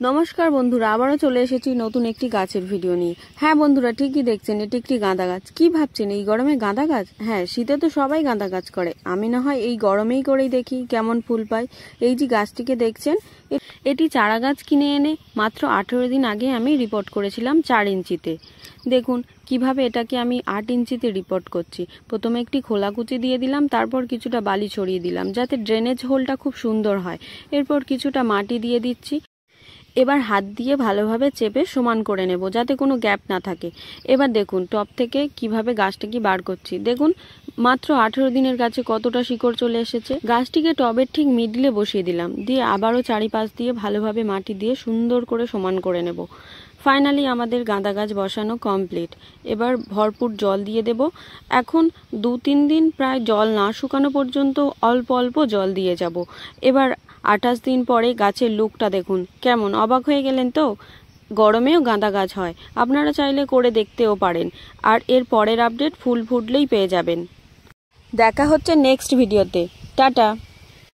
নমস্কার বন্ধুরা, আবারও চলে এসেছি নতুন একটি গাছের ভিডিও নিয়ে। হ্যাঁ বন্ধুরা, ঠিকই দেখছেন, এটি একটি গাঁদা গাছ। কি ভাবছেন, এই গরমে গাঁদা গাছ? হ্যাঁ, শীতে তো সবাই গাঁদা গাছ করে, আমি না হয় এই গরমেই করেই দেখি কেমন ফুল পাই। এই যে গাছটিকে দেখছেন, এটি চারা গাছ কিনে এনে মাত্র 18 দিন আগে আমি রিপোর্ট করেছিলাম 4 ইঞ্চিতে। দেখুন কিভাবে এটাকে আমি 8 ইঞ্চিতে রিপোর্ট করছি। প্রথমে একটি খোলাকুচি দিয়ে দিলাম, তারপর কিছুটা বালি ছড়িয়ে দিলাম যাতে ড্রেনেজ হোলটা খুব সুন্দর হয়। এরপর কিছুটা মাটি দিয়ে দিচ্ছি। এবার হাত দিয়ে ভালোভাবে চেপে সমান করে নেব যাতে কোনো গ্যাপ না থাকে। এবার দেখুন টব থেকে কিভাবে গাছটাকে বার করছি। দেখুন মাত্র 18 দিনের গাছে কতটা শিকড় চলে এসেছে। গাছটিকে টবের ঠিক মিডলে বসিয়ে দিলাম, দিয়ে আবারও চারিপাশ দিয়ে ভালোভাবে মাটি দিয়ে সুন্দর করে সমান করে নেব। ফাইনালি আমাদের গাঁদা গাছ বসানো কমপ্লিট। এবার ভরপুর জল দিয়ে দেব। এখন 2-3 দিন প্রায় জল না শুকানো পর্যন্ত অল্প অল্প জল দিয়ে যাব। এবার 28 দিন পরে গাছের লুকটা দেখুন কেমন। অবাক হয়ে গেলেন তো? গরমেও গাঁদা গাছ হয়, আপনারা চাইলে করে দেখতেও পারেন। আর এর পরের আপডেট ফুল ফুটলেই পেয়ে যাবেন। দেখা হচ্ছে নেক্সট ভিডিওতে। টাটা।